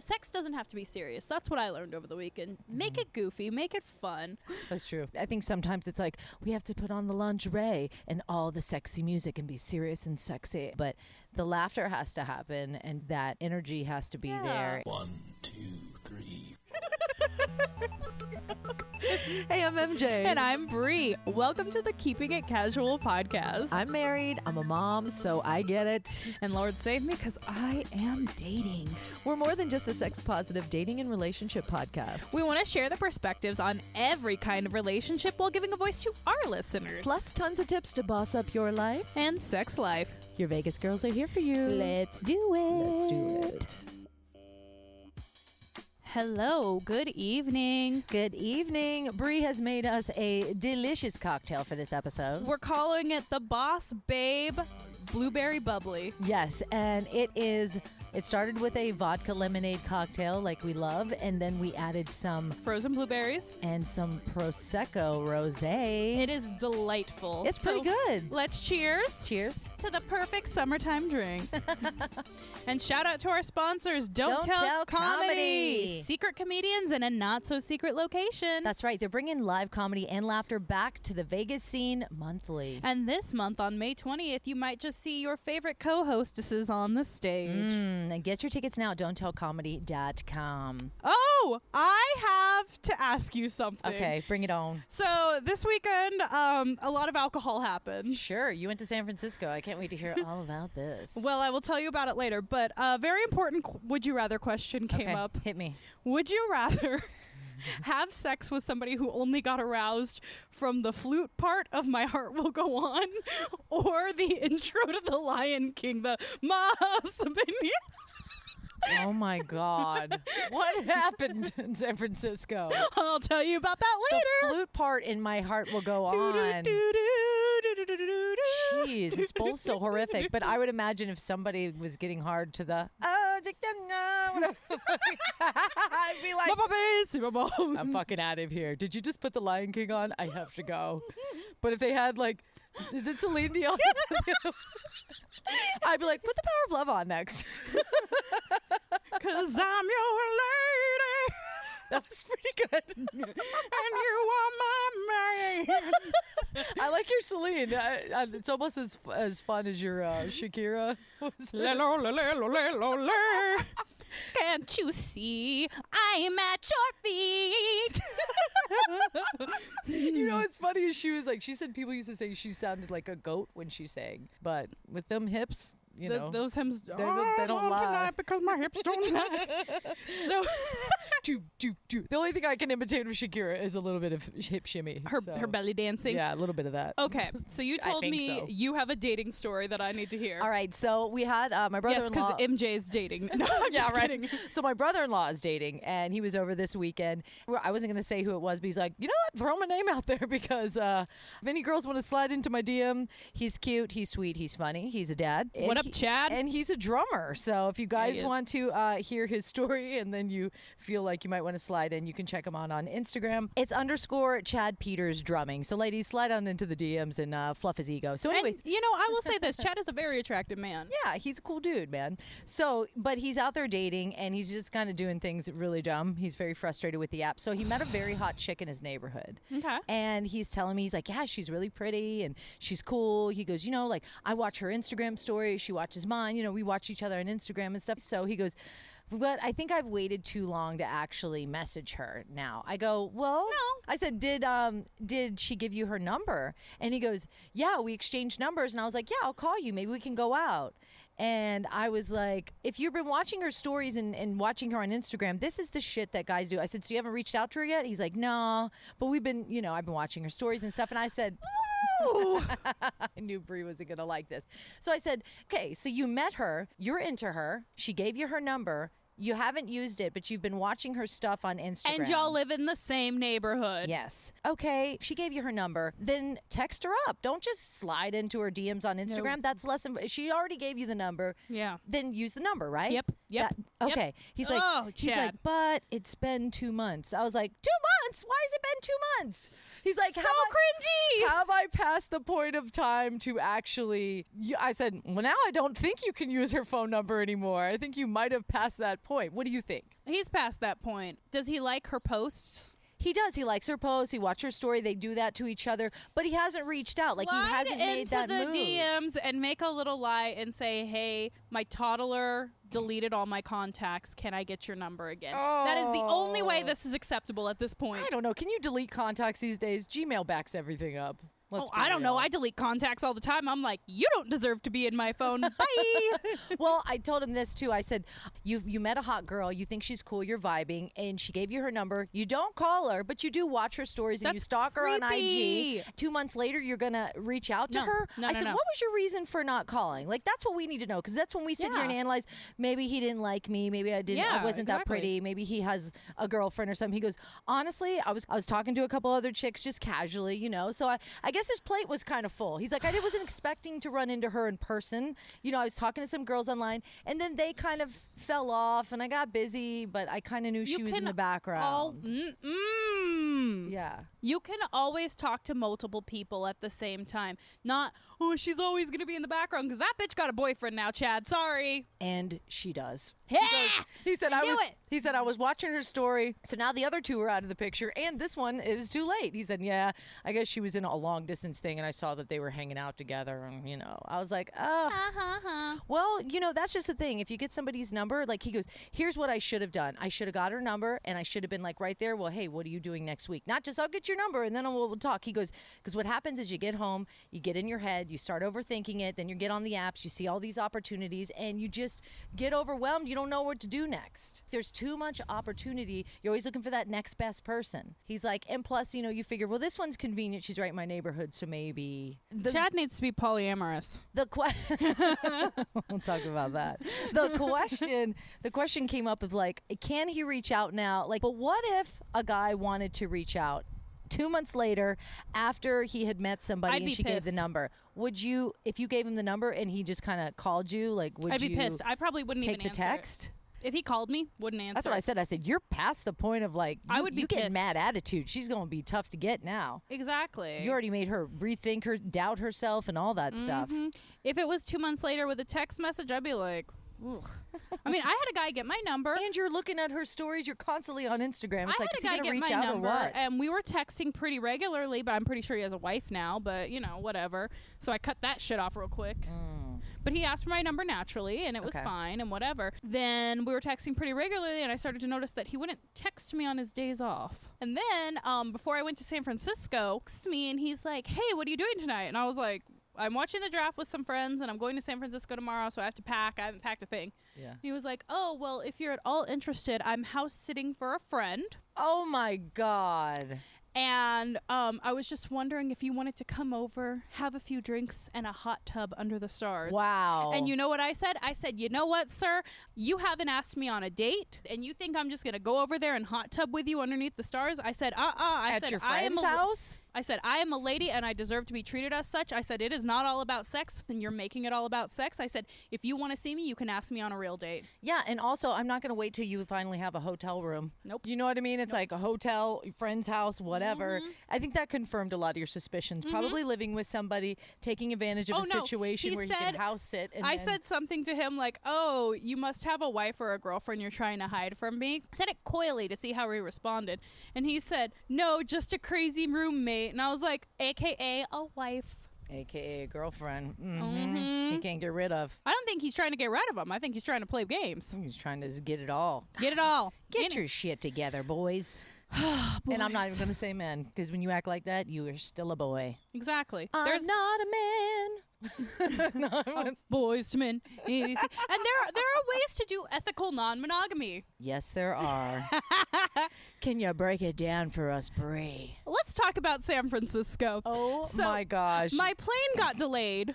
sex doesn't have to be serious. That's what I learned over the weekend. Make it goofy, make it fun. That's true. I think sometimes it's like we have to put on the lingerie and all the sexy music and be serious and sexy. But the laughter has to happen and that energy has to be there. 1, 2, 3. Hey, I'm MJ. And I'm Bree. Welcome to the Keeping It Casual podcast. I'm married. I'm a mom, so I get it. And Lord save me, because I am dating. We're more than just a sex-positive dating and relationship podcast. We want to share the perspectives on every kind of relationship while giving a voice to our listeners. Plus tons of tips to boss up your life. And sex life. Your Vegas girls are here for you. Let's do it. Let's do it. Hello, good evening. Good evening. Bree has made us a delicious cocktail for this episode. We're calling it the Boss Babe Blueberry Bubbly. Yes, and it started with a vodka lemonade cocktail like we love, and then we added some Frozen blueberries. And some Prosecco Rosé. It is delightful. It's pretty good. Let's cheers. Cheers. To the perfect summertime drink. And shout out to our sponsors, Don't Tell Comedy. Secret comedians in a not-so-secret location. That's right. They're bringing live comedy and laughter back to the Vegas scene monthly. And this month, on May 20th, you might just see your favorite co-hostesses on the stage. And get your tickets now at don'ttellcomedy.com. Oh, I have to ask you something. Okay, bring it on. So this weekend, a lot of alcohol happened. Sure. You went to San Francisco. I can't wait to hear all about this. Well, I will tell you about it later. But a very important would you rather question came up. Hit me. Would you rather have sex with somebody who only got aroused from the flute part of My Heart Will Go On, or the intro to The Lion King, the Mas Bini? Oh my God. What happened in San Francisco? I'll tell you about that later. The flute part in My Heart Will Go On. Jeez, it's both so horrific. But I would imagine if somebody was getting hard to the I'd be like, I'm fucking out of here. Did you just put The Lion King on? I have to go. But if they had like, is it Celine Dion? I'd be like, put The Power of Love on next. 'Cause I'm your lady. That was pretty good. And you are my man. I like your Celine. It's almost as fun as your Shakira. Can't you see I'm at your feet? You know, it's funny as she was like, she said people used to say she sounded like a goat when she sang, but with them hips, you know, those hymns they don't lie because my hips don't lie. So the only thing I can imitate of Shakira is a little bit of hip shimmy. Her belly dancing. Yeah, a little bit of that. Okay, so you told me you have a dating story that I need to hear. All right, so we had my brother-in-law. Yes, because MJ is dating. No, I'm yeah, just right. kidding. So my brother-in-law is dating, and he was over this weekend. I wasn't going to say who it was, but he's like, you know what? Throw my name out there because if any girls want to slide into my DM, he's cute, he's sweet, he's funny, he's a dad. What up, Chad? And he's a drummer. So if you guys want to hear his story and then you feel like you might want to slide in, you can check him on Instagram. It's _ Chad Peters Drumming. So ladies, slide on into the DMs and fluff his ego. So anyways. And, you know, I will say this. Chad is a very attractive man. Yeah, he's a cool dude, man. So, but he's out there dating and he's just kind of doing things really dumb. He's very frustrated with the app. So he met a very hot chick in his neighborhood. Okay. And he's telling me, he's like, yeah, she's really pretty and she's cool. He goes, you know, like I watch her Instagram stories. She watches mine. You know, we watch each other on Instagram and stuff. So he goes, but I think I've waited too long to actually message her now. I go, well, no. I said, did she give you her number? And he goes, yeah, we exchanged numbers. And I was like, yeah, I'll call you. Maybe we can go out. And I was like, if you've been watching her stories and watching her on Instagram, this is the shit that guys do. I said, so you haven't reached out to her yet? He's like, no, but we've been, you know, I've been watching her stories and stuff. And I said, I knew Bree wasn't going to like this. So I said, okay, so you met her, you're into her, she gave you her number, you haven't used it, but you've been watching her stuff on Instagram. And y'all live in the same neighborhood. Yes. Okay, she gave you her number, then text her up. Don't just slide into her DMs on Instagram. No. That's less than, she already gave you the number. Yeah. Then use the number, right? Yep. Okay. Yep. He's like, oh, he's like, but it's been 2 months. I was like, 2 months? Why has it been 2 months? He's like, so cringy. Have I passed the point of time to actually? I said, well, now I don't think you can use her phone number anymore. I think you might have passed that point. What do you think? He's past that point. Does he like her posts? He does. He likes her posts. He watched her story. They do that to each other, but he hasn't reached out. Like, he hasn't made that move. Slide into the DMs and make a little lie and say, hey, my toddler deleted all my contacts. Can I get your number again? Oh. That is the only way this is acceptable at this point. I don't know. Can you delete contacts these days? Gmail backs everything up. I don't know. I delete contacts all the time. I'm like, you don't deserve to be in my phone. Bye. Well, I told him this too. I said, you met a hot girl. You think she's cool. You're vibing. And she gave you her number. You don't call her, but you do watch her stories and you stalk her on IG. 2 months later, you're going to reach out to her? I said, what was your reason for not calling? Like, that's what we need to know. Because that's when we sit here and analyze. Maybe he didn't like me. Maybe I wasn't that pretty. Maybe he has a girlfriend or something. He goes, honestly, I was talking to a couple other chicks just casually, you know. So I guess his plate was kind of full. He's like, I wasn't expecting to run into her in person. You know, I was talking to some girls online, and then they kind of fell off, and I got busy, but I kind of knew she was in the background. Yeah. You can always talk to multiple people at the same time. Not, oh, she's always going to be in the background because that bitch got a boyfriend now, Chad. Sorry. And she does. Yeah. He said I was watching her story. So now the other two are out of the picture, and this one, it was too late. He said, yeah, I guess she was in a long distance thing, and I saw that they were hanging out together, and, you know, I was like, oh. Well, you know, that's just the thing. If you get somebody's number, like, he goes, here's what I should have done. I should have got her number, and I should have been like right there, well, hey, what are you doing next week? Not just, I'll get your number, and then we'll talk. He goes, because what happens is you get home, you get in your head, you start overthinking it, then you get on the apps, you see all these opportunities, and you just get overwhelmed. You don't know what to do next. There's too much opportunity. You're always looking for that next best person. He's like, and plus, you know, you figure, well, this one's convenient. She's right in my neighborhood, so maybe. Chad needs to be polyamorous. We'll talk about that. The question came up of like, can he reach out now? Like, but what if a guy wanted to reach out 2 months later after he had met somebody and she gave the number? Would you, if you gave him the number and he just kind of called you, like, would you? I'd be pissed. I probably wouldn't take even the text? If he called me, wouldn't answer. That's what I said. I said, you're past the point of like, I would be getting pissed. mad attitude. She's going to be tough to get now. Exactly. You already made her rethink her, doubt herself and all that stuff. If it was 2 months later with a text message, I'd be like, ugh. I mean, I had a guy get my number. And you're looking at her stories. You're constantly on Instagram. It's I like, had is a guy he gonna get reach my out number, or what? and we were texting pretty regularly, but I'm pretty sure he has a wife now, but, you know, whatever. So I cut that shit off real quick. But he asked for my number naturally, and it was fine and whatever. Then we were texting pretty regularly, and I started to notice that he wouldn't text me on his days off. And then before I went to San Francisco, he texted me, and he's like, hey, what are you doing tonight? And I was like, I'm watching the draft with some friends, and I'm going to San Francisco tomorrow, so I have to pack. I haven't packed a thing. Yeah. He was like, oh, well, if you're at all interested, I'm house sitting for a friend. Oh, my God. And I was just wondering if you wanted to come over, have a few drinks, and a hot tub under the stars. Wow. And you know what I said? I said, you know what, sir? You haven't asked me on a date, and you think I'm just going to go over there and hot tub with you underneath the stars? I said, At your friend's house? I said, I am a lady and I deserve to be treated as such. I said, it is not all about sex, and you're making it all about sex. I said, if you want to see me, you can ask me on a real date. Yeah, and also, I'm not going to wait till you finally have a hotel room. Nope. You know what I mean? It's like a hotel, friend's house, whatever. I think that confirmed a lot of your suspicions. Probably living with somebody, taking advantage of a situation where he can house sit. And I said something to him like, oh, you must have a wife or a girlfriend you're trying to hide from me. I said it coyly to see how he responded. And he said, no, just a crazy roommate. And I was like, AKA a wife. AKA a girlfriend. He can't get rid of. I don't think he's trying to get rid of him. I think he's trying to play games. He's trying to get it all. Get it all. Get your shit together, boys. And I'm not even going to say men, because when you act like that, you are still a boy. Exactly. I'm not a man. Boys to men. Easy. And there are ways to do ethical non-monogamy. Yes, there are. Can you break it down for us, Bree? Let's talk about San Francisco. Oh, my gosh. My plane got delayed.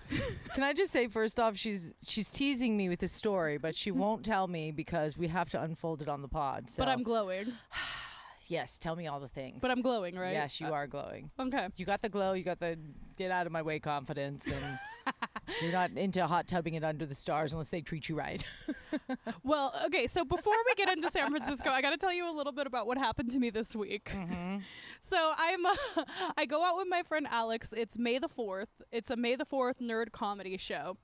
Can I just say, first off, she's teasing me with the story, but she won't tell me because we have to unfold it on the pod. So. But I'm glowing. Yes, tell me all the things. But I'm glowing, right? Yes, you are glowing. Okay. You got the glow. You got the get out of my way confidence. And You're not into hot tubbing it under the stars unless they treat you right. Well, okay, so before we get into San Francisco, I got to tell you a little bit about what happened to me this week. Mm-hmm. So I go out with my friend Alex. It's May the 4th. It's a May the 4th nerd comedy show.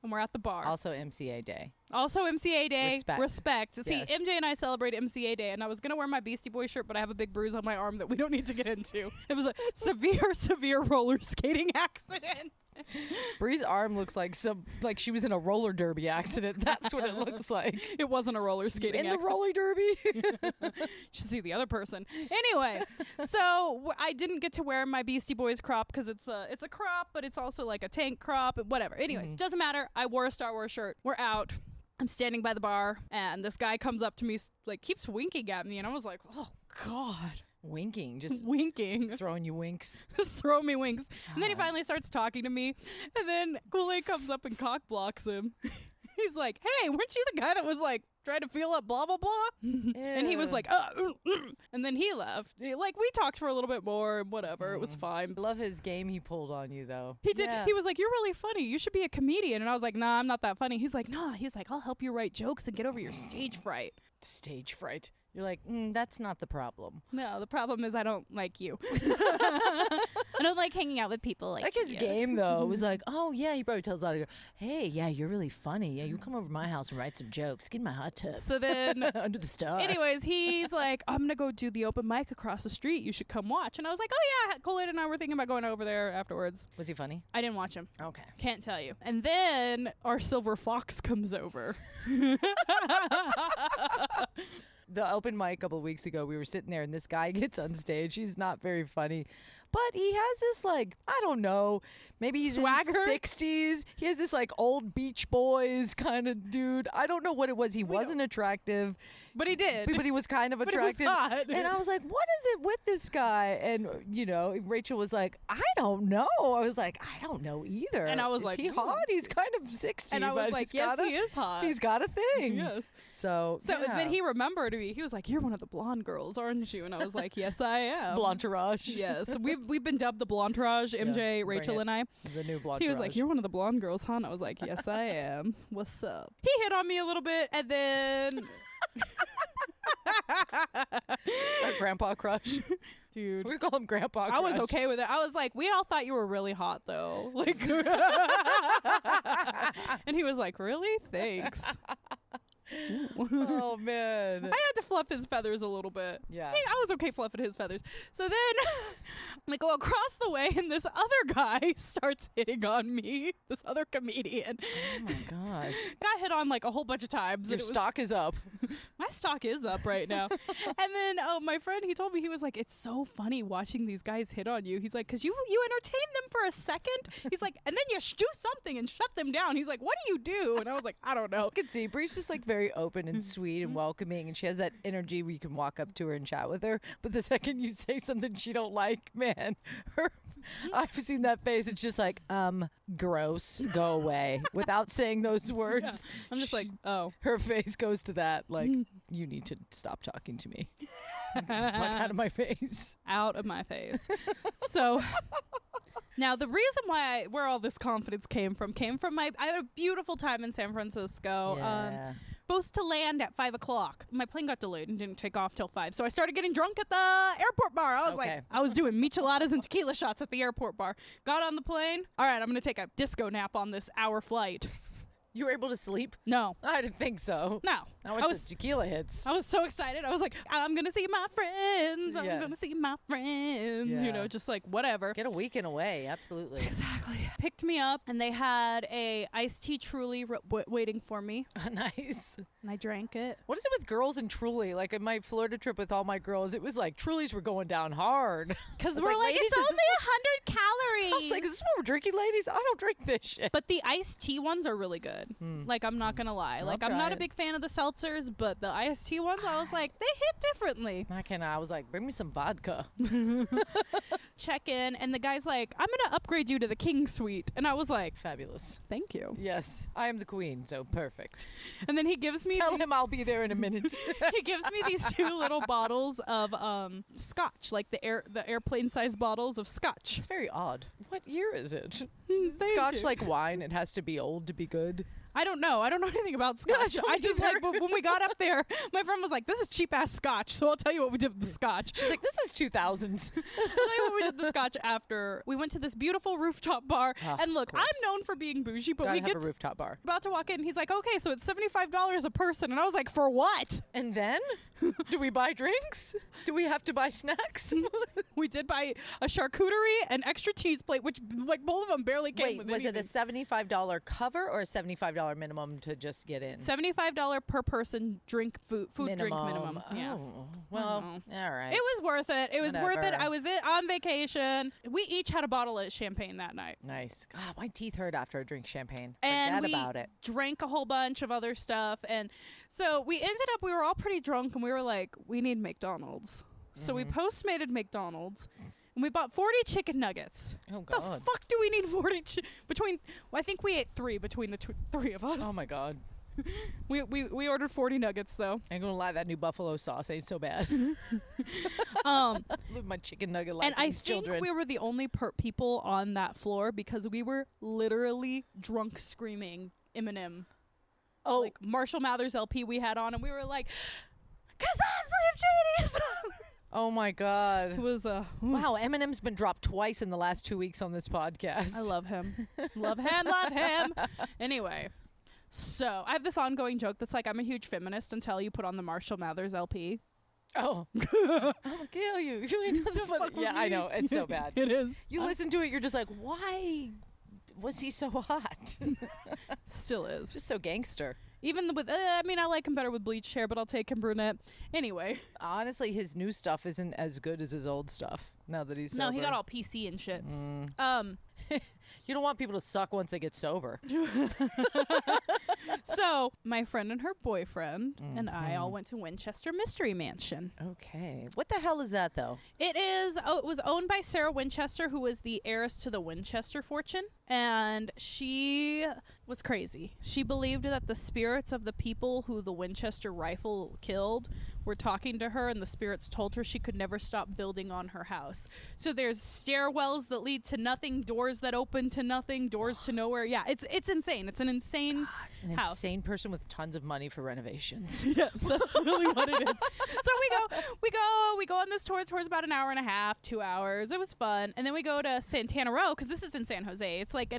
And we're at the bar. Also MCA Day. Also MCA Day. Respect. See, Yes. MJ and I celebrate MCA Day, and I was going to wear my Beastie Boy shirt, but I have a big bruise on my arm that we don't need to get into. It was a severe roller skating accident. Bree's arm looks like she was in a roller derby accident. That's what it looks like. It wasn't a roller skating accident. In the roller derby? You should see the other person. Anyway, so I didn't get to wear my Beastie Boys crop because it's a crop, but it's also like a tank crop, whatever. Anyways, doesn't matter. I wore a Star Wars shirt. We're out. I'm standing by the bar, and this guy comes up to me, like, keeps winking at me, and I was like, oh, God. Winking, just winking. Just throwing you winks. Just throw me winks. And then he finally starts talking to me, and then Kool-Aid comes up and cock blocks him. He's like, hey, weren't you the guy that was like trying to feel up blah blah blah? And he was like, and then he left. Like, we talked for a little bit more and whatever. It was fine. I love his game he pulled on you though. He did. Yeah. He was like, you're really funny. You should be a comedian. And I was like, nah, I'm not that funny. He's like, nah. He's like, I'll help you write jokes and get over your stage fright. Stage fright. You're like, that's not the problem. No, the problem is I don't like you. I don't like hanging out with people like his game, though, was like, oh, yeah, he probably tells a lot of, hey, yeah, you're really funny. Yeah, you come over to my house and write some jokes. Get in my hot tub. So then, under the stars. Anyways, he's like, I'm going to go do the open mic across the street. You should come watch. And I was like, oh, yeah, Kool-Aid and I were thinking about going over there afterwards. Was he funny? I didn't watch him. Okay. Can't tell you. And then our silver fox comes over. The open mic a couple of weeks ago, we were sitting there and this guy gets on stage. He's not very funny, but he has this, like, I don't know, maybe he's swagger? In his 60s. He has this like old Beach Boys kind of dude. I don't know what it was. He wasn't attractive. But he did. But he was kind of attractive. But he was hot. And I was like, what is it with this guy? And, you know, Rachel was like, I don't know. I was like, I don't know either. And I was is like, he hot? He's kind of 60. And I was like, yes, he is hot. He's got a thing. Yes. So yeah. Then he remembered me. He was like, you're one of the blonde girls, aren't you? And I was like, yes, I am. Blonderage. Yes. We've been dubbed the Blonderage, MJ, Rachel, and I. The new Blonderage. He was like, you're one of the blonde girls, huh? And I was like, yes, I am. What's up? He hit on me a little bit, and then... Our grandpa crush. Dude. We're gonna call him grandpa crush. I was okay with it. I was like, we all thought you were really hot, though. Like, and he was like, really? Thanks. Oh, man. I had to fluff his feathers a little bit. Yeah. I was okay fluffing his feathers. So then we go across the way, and this other guy starts hitting on me, this other comedian. Oh, my gosh. Got hit on like a whole bunch of times. Your stock is up. My stock is up right now. And then my friend, he told me, he was like, it's so funny watching these guys hit on you. He's like, because you entertain them for a second. He's like, and then you do something and shut them down. He's like, what do you do? And I was like, I don't know. You can see Bree's just like very open and sweet and welcoming, and she has that energy where you can walk up to her and chat with her. But the second you say something she don't like, man, I've seen that face. It's just like, gross, go away, without saying those words. Yeah. I'm just like, oh. Her face goes to that, like, you need to stop talking to me. Like, out of my face. Out of my face. So now the reason where all this confidence came from I had a beautiful time in San Francisco. Yeah. Supposed to land at 5 o'clock. My plane got delayed and didn't take off till 5. So I started getting drunk at the airport bar. I was like, I was doing micheladas and tequila shots at the airport bar. Got on the plane. All right, I'm going to take a disco nap on this hour flight. You were able to sleep? No. I didn't think so. No. I was tequila hits. I was so excited. I was like, I'm going to see my friends. I'm going to see my friends. Yeah. You know, just like whatever. Get a weekend away. Absolutely. Exactly. Picked me up, and they had a iced tea Truly waiting for me. Nice. And I drank it. What is it with girls and Truly? Like in my Florida trip with all my girls, it was like Trulies were going down hard. Because we're like, it's only 100 calories. I was like, is this what we're drinking, ladies? I don't drink this shit. But the iced tea ones are really good. Like, I'm not going to lie. Like, I'm not a big fan of the seltzers, but the iced tea ones, I was like, they hit differently. I was like, bring me some vodka. Check in, and the guy's like, I'm gonna upgrade you to the king suite, and I was like, Fabulous. thank you. Yes, I am the queen, so perfect. And then he gives me Tell him I'll be there in a minute. he gives me these 2 little bottles of scotch, like the airplane size bottles of scotch. It's very odd. What year is it? Thank Scotch you. like wine. It has to be old to be good. I don't know anything about scotch. don't I just either. like, but when we got up there, my friend was like, this is cheap ass scotch, so I'll tell you what we did with the scotch. She's like, this is 2000s. I'll tell you what we did with the scotch after. We went to this beautiful rooftop bar, and look, of course. I'm known for being bougie, but Gotta we have get a rooftop bar. about to walk in, he's like, okay, so it's $75 a person, and I was like, for what? And then, do we buy drinks? Do we have to buy snacks? We did buy a charcuterie and extra cheese plate, which like both of them barely came Wait, with was it a anything. $75 cover or a $75 minimum to just get in? $75 per person drink food drink minimum. Yeah. Oh, well, all right. It was worth it. It was worth it. Whatever. I was on vacation. We each had a bottle of champagne that night. Nice. God, my teeth hurt after I drink champagne. And Forget we about it. drank a whole bunch of other stuff. And so we were all pretty drunk, and we were like, we need McDonald's. So we Postmated McDonald's. And we bought 40 chicken nuggets. Oh, The God. fuck do we need 40 I think we ate 3 between the 3 of us. Oh, my God. We ordered 40 nuggets though. I ain't gonna lie, that new buffalo sauce ain't so bad. Live my chicken nugget life And with I these think children. we were the only people on that floor because we were literally drunk screaming Eminem. Oh, Like Marshall Mathers LP we had on, and we were like, "'Cause I'm Slim Shady." oh my God. It was Wow, Eminem's been dropped twice in the last 2 weeks on this podcast. I love him. Love him. Anyway, so I have this ongoing joke that's like, I'm a huge feminist until you put on the Marshall Mathers LP. Oh, I'll kill you. You ain't nothing but yeah, I know. It's so bad. It is. You listen to it, you're just like, why was he so hot? Still is. Just so gangster. Even with, I mean, I like him better with bleached hair, but I'll take him brunette. Anyway. Honestly, his new stuff isn't as good as his old stuff. Now that he's sober. No, he got all PC and shit. You don't want people to suck once they get sober. So my friend and her boyfriend and I all went to Winchester Mystery Mansion. Okay. What the hell is that, though? It was owned by Sarah Winchester, who was the heiress to the Winchester fortune, and she was crazy. She believed that the spirits of the people who the Winchester rifle killed were talking to her, and the spirits told her she could never stop building on her house. So there's stairwells that lead to nothing, doors that open to nothing, doors to nowhere. Yeah, it's insane. It's an insane An house. insane person with tons of money for renovations. Yes, that's really what it is. So we go on this tour. The tour's about an hour and a half, 2 hours. It was fun, and then we go to Santana Row because this is in San Jose. It's like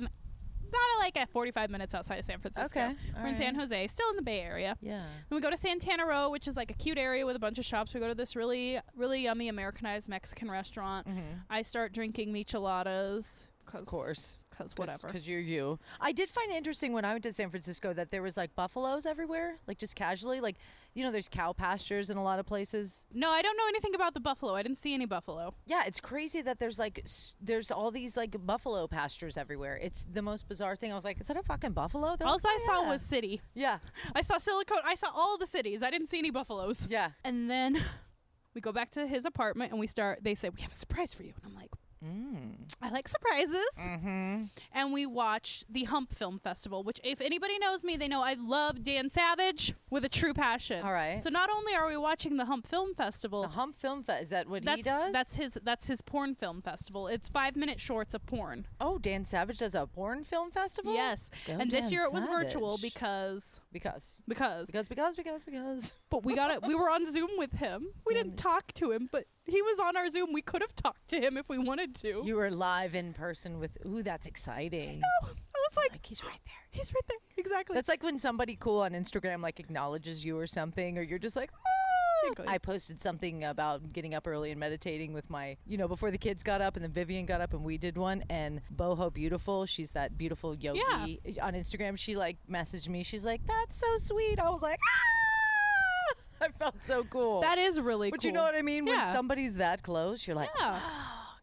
at 45 minutes outside of San Francisco. Okay, We're in San Jose, still in the Bay Area. Yeah. And we go to Santana Row, which is like a cute area with a bunch of shops. We go to this really, really yummy Americanized Mexican restaurant. I start drinking micheladas. Of course. Because whatever. Because you're you. I did find it interesting when I went to San Francisco that there was like buffaloes everywhere, like just casually. Like, you know, there's cow pastures in a lot of places. No, I don't know anything about the buffalo. I didn't see any buffalo. Yeah, it's crazy that there's like, there's all these like buffalo pastures everywhere. It's the most bizarre thing. I was like, is that a fucking buffalo? They're All like, I "Oh, saw yeah." was city. Yeah. I saw Silicon. I saw all the cities. I didn't see any buffaloes. Yeah. And then we go back to his apartment and they say, we have a surprise for you. And I'm like, I like surprises. And we watch the Hump Film Festival, which if anybody knows me, they know I love Dan Savage with a true passion. All right. So not only are we watching the Hump Film Festival, The Hump Film Fest, is that what he does? that's his porn film festival. It's 5-minute shorts of porn. Oh, Dan Savage does a porn film festival? Yes. Go And this Dan year it was virtual Savage. because Because. but we got it. We were on Zoom with him. We didn't talk to him, but he was on our Zoom. We could have talked to him if we wanted to. You were live in person with, ooh, that's exciting. I was like, He's right there. he's right there. Exactly. That's like when somebody cool on Instagram like acknowledges you or something, or you're just like, Exactly. I posted something about getting up early and meditating with my, before the kids got up, and then Vivian got up and we did one. And Boho Beautiful, she's that beautiful yogi on Instagram. She like messaged me. She's like, that's so sweet. I was like, I felt so cool. That is really but cool. you know what I mean? Yeah. When somebody's that close, you're like, Yeah.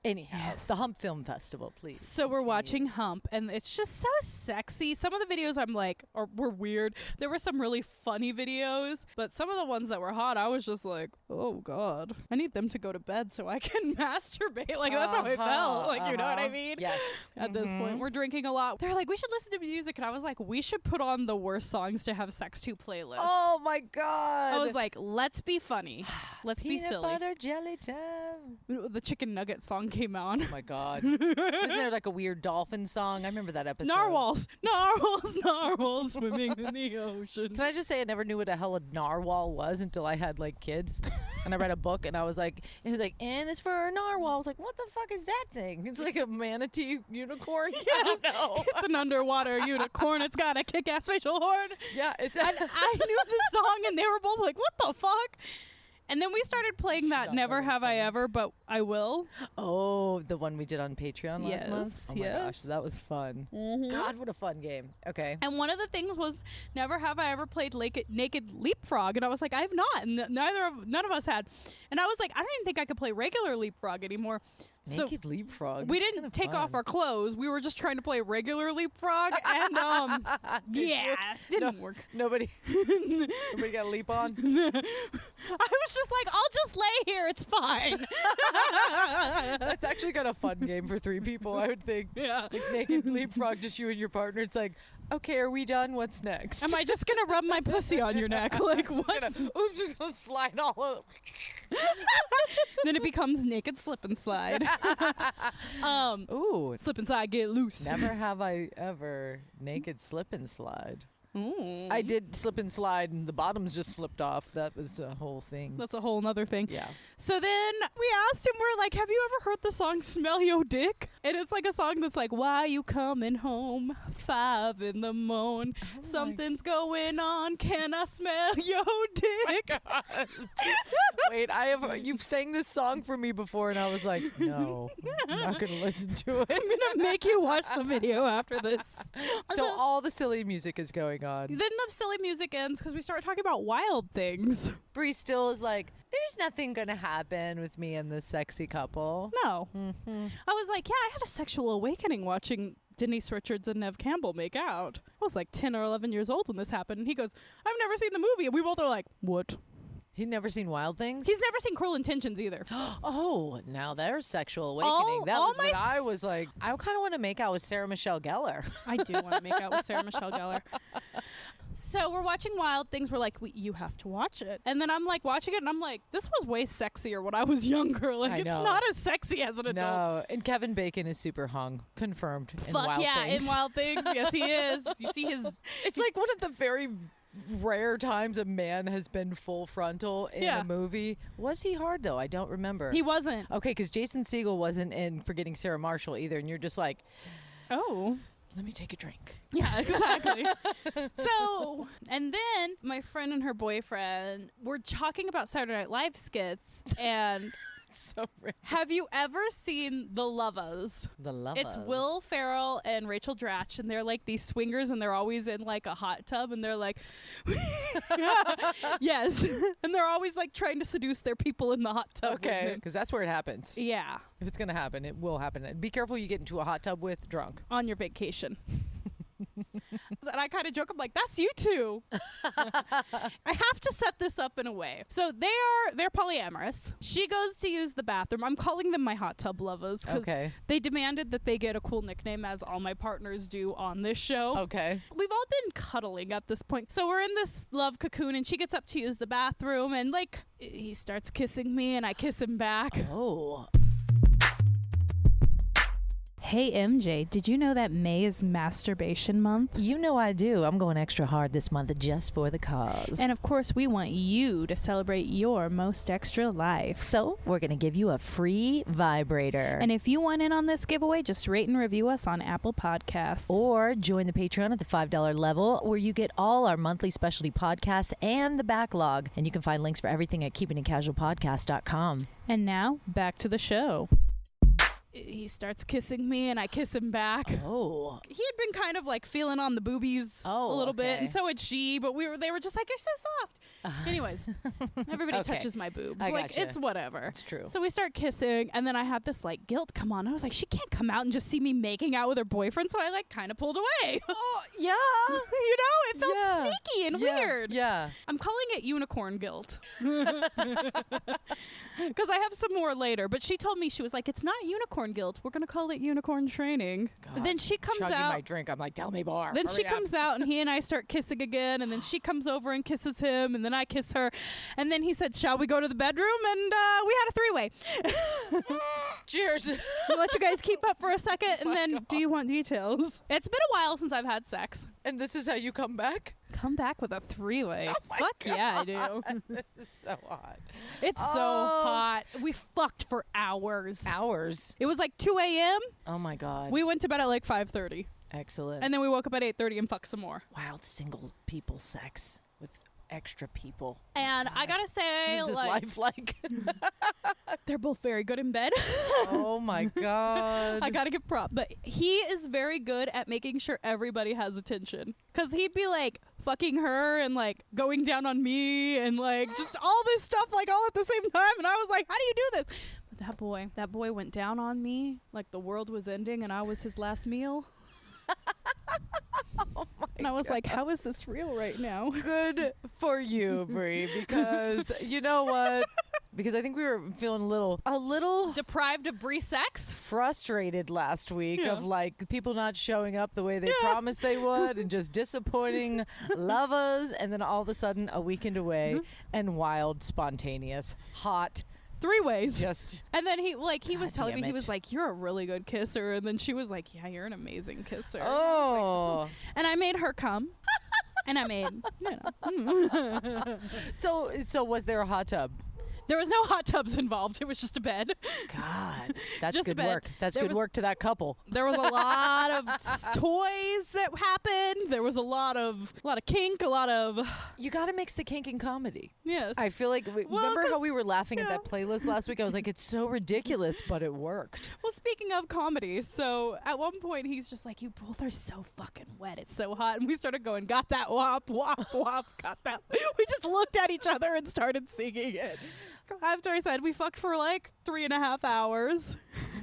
Anyhow, Yes. the Hump Film Festival, please. So we're continue. watching Hump, and it's just so sexy. Some of the videos I'm like, were weird. There were some really funny videos, but some of the ones that were hot, I was just like, oh God, I need them to go to bed so I can masturbate. Like that's how I felt. Like you know what I mean? Yes. At this point, we're drinking a lot. They're like, we should listen to music, and I was like, we should put on the worst songs to have sex to playlist. Oh my God. I was like, let's be funny, let's be Peanut silly. butter jelly time. The chicken nugget song came on. Oh my God. Wasn't there like a weird dolphin song? I remember that episode. Narwhals, swimming in the ocean. Can I just say I never knew what the hell a narwhal was until I had like kids, and I read a book and I was like, it was like N is for a narwhal. I was like, what the fuck is that thing? It's like a manatee unicorn. I don't know. It's an underwater unicorn. It's got a kick-ass facial horn. Yeah, it's. And I knew the song, and they were both like, what the fuck? And then we started playing that not Never know that Have I song. Ever, But I Will. Oh, the one we did on Patreon last month. Yes, Oh my yeah. gosh, that was fun. Mhm. God, what a fun game. Okay. And one of the things was Never Have I Ever played Naked Leapfrog, and I was like, I have not, and none of us had. And I was like, I don't even think I could play regular Leapfrog anymore. Naked leapfrog. We That's didn't kinda take off fun. our clothes. We were just trying to play regular Leapfrog, and Did you? didn't work. Nobody got a leap on. I was just like, I'll just lay here. It's fine. That's actually kind of fun game for 3 people, I would think. Yeah. Like naked leapfrog, just you and your partner. It's like, okay, are we done? What's next? Am I just gonna rub my pussy on your neck? Like what? Just gonna slide all over. Then it becomes naked slip and slide. Ooh, Slip and slide, get loose. never have I ever naked slip and slide. Ooh. I did slip and slide, and the bottoms just slipped off. That was a whole thing. That's a whole nother thing. Yeah. So then we asked him, we're like, have you ever heard the song Smell Yo Dick? And it's like a song that's like, why you coming home 5 in the morning? Something's going on. Can I smell yo dick? Wait, you've sang this song for me before, and I was like, no, I'm not gonna listen to it. I'm gonna make you watch the video after this. So all the silly music is going on. Then the silly music ends because we start talking about wild things. Bree still is like, there's nothing gonna happen with me and this sexy couple. No. I was like, yeah, I had a sexual awakening watching Denise Richards and Nev Campbell make out. I was like 10 or 11 years old when this happened. And he goes, I've never seen the movie. And we both are like, what? He'd never seen Wild Things? He's never seen Cruel Intentions either. Oh, now there's sexual awakening. That all was my what I was like. I kind of want to make out with Sarah Michelle Gellar. I do want to make out with Sarah Michelle Gellar. So we're watching Wild Things. We're like, you have to watch it. And then I'm like watching it, and I'm like, this was way sexier when I was younger. Like, I it's know. not as sexy as an adult. No, and Kevin Bacon is super hung. Confirmed in Fuck Wild yeah, Things. in Wild Things. Yes, he is. You see his... It's like one of the very rare times a man has been full frontal in Yeah. a movie. Was he hard, though? I don't remember. He wasn't. Okay, because Jason Segel wasn't in Forgetting Sarah Marshall either, and you're just like, Oh. let me take a drink. Yeah, exactly. So, and then my friend and her boyfriend were talking about Saturday Night Live skits, and So rare. have you ever seen The Lovers? The love. It's Will Ferrell and Rachel Dratch, and they're like these swingers, and they're always in like a hot tub, and they're like, yes, and they're always like trying to seduce their people in the hot tub. with Okay, them. because that's where it happens. Yeah, If it's gonna happen, it will happen. And be careful you get into a hot tub with drunk. on your vacation. And I kind of joke, I'm like, that's you two. I have to set this up in a way. So they're polyamorous. She goes to use the bathroom. I'm calling them my hot tub lovers because Okay. they demanded that they get a cool nickname, as all my partners do on this show. Okay. We've all been cuddling at this point. So we're in this love cocoon, and she gets up to use the bathroom, and like he starts kissing me, and I kiss him back. Oh. Hey MJ, did you know that May is masturbation month? You know I do. I'm going extra hard this month just for the cause. And of course, we want you to celebrate your most extra life. So we're going to give you a free vibrator. And if you want in on this giveaway, just rate and review us on Apple Podcasts. Or join the Patreon at the $5 level, where you get all our monthly specialty podcasts and the backlog. And you can find links for everything at keepingitcasualpodcast.com. And now, back to the show. he starts kissing me and I kiss him back. Oh. He had been kind of like feeling on the boobies a little bit, and so had she, but they were just like, you're so soft. Anyways, everybody touches my boobs. I like, gotcha. it's whatever. It's true. So we start kissing, and then I had this like guilt come on. I was like, she can't come out and just see me making out with her boyfriend, so I like kind of pulled away. Oh, yeah. You know, it felt sneaky and weird. Yeah. I'm calling it unicorn guilt. Because I have some more later, but she told me, she was like, it's not unicorn guilt. We're going to call it unicorn training. God, then she comes chugging out. my drink. I'm like, tell me more. Then Hurry she up. comes out and he and I start kissing again, and then she comes over and kisses him, and then I kiss her, and then he said, shall we go to the bedroom? And we had a three-way. Cheers. I'll let you guys keep up for a second, and then do you want details? It's been a while since I've had sex. And this is how you come back? Come back with a three-way. Oh my Fuck God. yeah, I do. This is so hot. It's so hot. We fucked for hours. Hours. It was like 2 a.m. Oh my God. We went to bed at like 5:30. Excellent. And then we woke up at 8:30 and fucked some more. Wild single people sex with extra people. And I gotta say, What is this like, life like? they're both very good in bed. Oh my God. I gotta give prop, but he is very good at making sure everybody has attention. Cause he'd be like fucking her and like going down on me and like just all this stuff like all at the same time. And I was like, how do you do this? But that boy went down on me like the world was ending and I was his last meal. And I was like, how is this real right now? Good for you, Bree, because you know what? Because I think we were feeling a little Deprived of Bree sex? frustrated last week of like people not showing up the way they promised they would and just disappointing lovers, and then all of a sudden a weekend away and wild, spontaneous, hot, 3 ways. just And then he was telling me, damn he it. was like, you're a really good kisser. And then she was like, yeah, you're an amazing kisser. oh. And I made her come. And I made, you know. So was there a hot tub? There was no hot tubs involved. It was just a bed. God, that's Just a good bed. work. That's There good was- work to that couple. There was a lot of toys that happened. There was a lot of kink, a lot of, You got to mix the kink and comedy. yes. I feel like remember how 'cause, we were laughing at you that playlist last week? I was like, it's so ridiculous, but it worked. Well, speaking of comedy, so at one point he's just like, you both are so fucking wet. It's so hot. And we started going, got that wop, wop, wop, got that. We just looked at each other and started singing it. After I said we fucked for like 3.5 hours.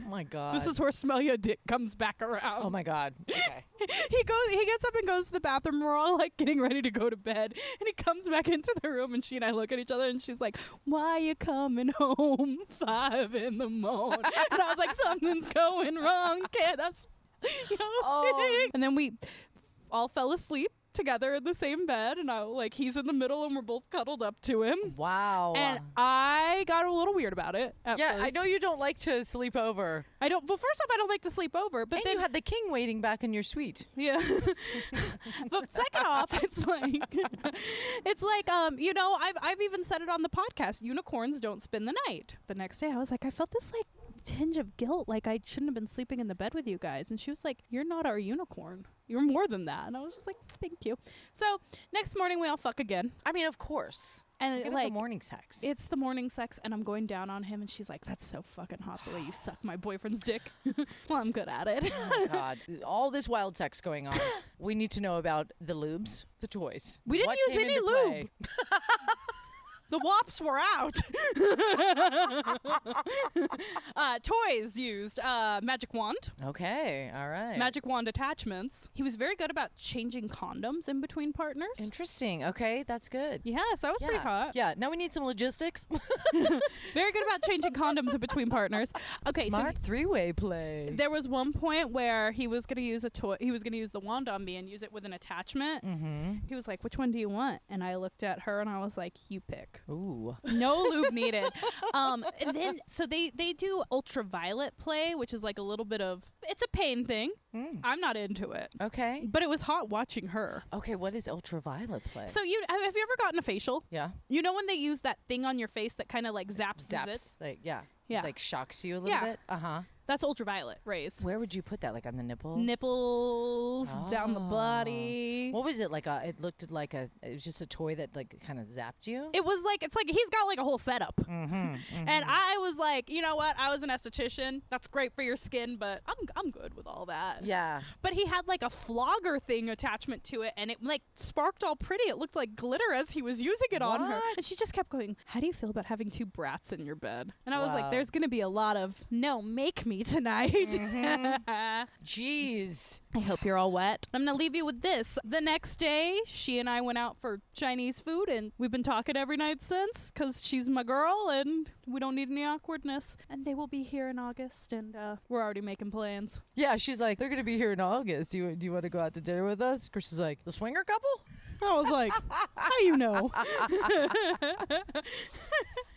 Oh my God. This is where Smell Your Dick comes back around. Oh my God. Okay. He gets up and goes to the bathroom. We're all like getting ready to go to bed. And he comes back into the room and she and I look at each other and she's like, why you coming home 5 in the morning? And I was like, something's going wrong, kid. That's, you know, Oh. And then we all fell asleep together in the same bed, and he's in the middle and we're both cuddled up to him. Wow. And I got a little weird about it at yeah, I first. know you don't like to sleep over. I don't. Well, first off, I don't like to sleep over, but And then you had the king waiting back in your suite. yeah. But second off, it's like you know, I've even said it on the podcast. Unicorns don't spend the night. The next day, I was like, I felt this like tinge of guilt, like I shouldn't have been sleeping in the bed with you guys. And she was like, you're not our unicorn. You're more than that. And I was just like, thank you. So next morning, we all fuck again. I mean, of course. And Look at like the morning sex. it's the morning sex, and I'm going down on him, and she's like, that's so fucking hot the way you suck my boyfriend's dick. Well, I'm good at it. Oh my God. All this wild sex going on. We need to know about the lubes, the toys. We didn't What use came any into lube. play? The wops were out. Toys used. Magic wand. Okay, all right. Magic wand attachments. He was very good about changing condoms in between partners. Interesting. Okay, that's good. Yes, that was pretty hot. Yeah, now we need some logistics. Very good about changing condoms in between partners. Okay, Smart three-way play. so there was one point where he was going to use a toy. He was going to use the wand on me and use it with an attachment. Mm-hmm. He was like, which one do you want? And I looked at her and I was like, you pick. Ooh. No lube needed. And then so they do ultraviolet play, which is like a little bit of, it's a pain thing. I'm not into it. Okay. But it was hot watching her. Okay, what is ultraviolet play? So have you ever gotten a facial? yeah. You know when they use that thing on your face that kind of like zaps the zit? Zaps. Like, yeah. Yeah. Like shocks you a little Yeah. bit. Uh-huh. That's ultraviolet rays. Where would you put that? Like on the nipples? Nipples, down the body. What was it like? It looked like it was just a toy that like kind of zapped you. It was like, it's like he's got like a whole setup. And I was like, you know what? I was an esthetician. That's great for your skin, but I'm good with all that. Yeah. But he had like a flogger thing attachment to it, and it like sparked all pretty. It looked like glitter as he was using it on her. What? And she just kept going, how do you feel about having 2 brats in your bed? And I was like, Wow. there's going to be a lot of, no, make me tonight. Jeez. I hope you're all wet. I'm going to leave you with this. The next day, she and I went out for Chinese food, and we've been talking every night since because she's my girl and we don't need any awkwardness. And they will be here in August, and we're already making plans. Yeah, she's like, they're going to be here in August. Do you want to go out to dinner with us? Chris is like, the swinger couple? I was like, how you know?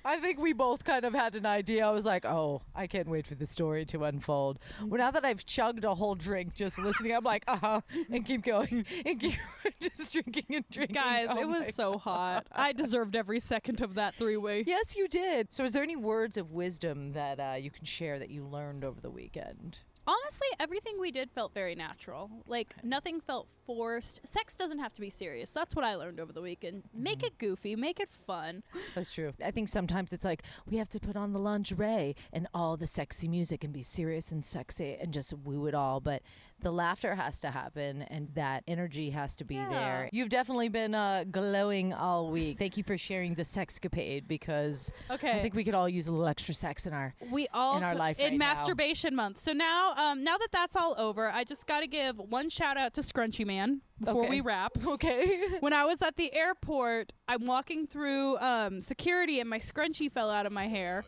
I think we both kind of had an idea. I was like, oh, I can't wait for the story to unfold. Well, now that I've chugged a whole drink just listening, I'm like, and keep going. And keep just drinking and drinking. Guys, Oh it my was so hot. I deserved every second of that 3-way. Yes, you did. So is there any words of wisdom that you can share that you learned over the weekend? Honestly, everything we did felt very natural. Like, nothing felt forced. Sex doesn't have to be serious. That's what I learned over the weekend. Make it goofy. Make it fun. That's true. I think sometimes it's like, we have to put on the lingerie and all the sexy music and be serious and sexy and just woo it all. But the laughter has to happen and that energy has to be there. You've definitely been glowing all week. Thank you for sharing the sexcapade because I think we could all use a little extra sex in our life right in now. masturbation month. So now that that's all over, I just got to give one shout out to Scrunchy Man before we wrap. Okay. When I was at the airport, I'm walking through security and my scrunchie fell out of my hair.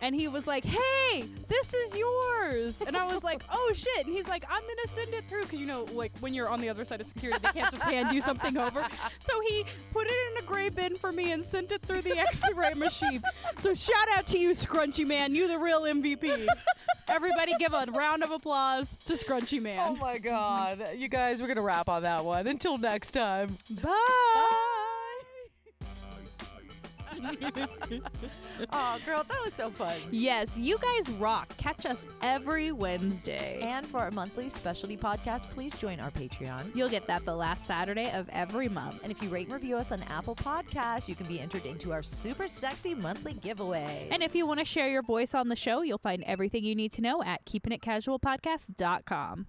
And he was like, hey, this is yours. And I was like, oh, shit. And he's like, I'm going to send it through. Because, you know, like when you're on the other side of security, they can't just hand you something over. So he put it in a gray bin for me and sent it through the X-ray machine. So shout out to you, Scrunchy Man. You the real MVP. Everybody give a round of applause to Scrunchy Man. Oh, my God. You guys, we're going to wrap on that one. Until next time. Bye. Oh, girl, that was so fun. Yes, you guys rock. Catch us every Wednesday. And for our monthly specialty podcast, please join our Patreon. You'll get that the last Saturday of every month. And if you rate and review us on Apple Podcasts, you can be entered into our super sexy monthly giveaway. And if you want to share your voice on the show, you'll find everything you need to know at keepingitcasualpodcast.com.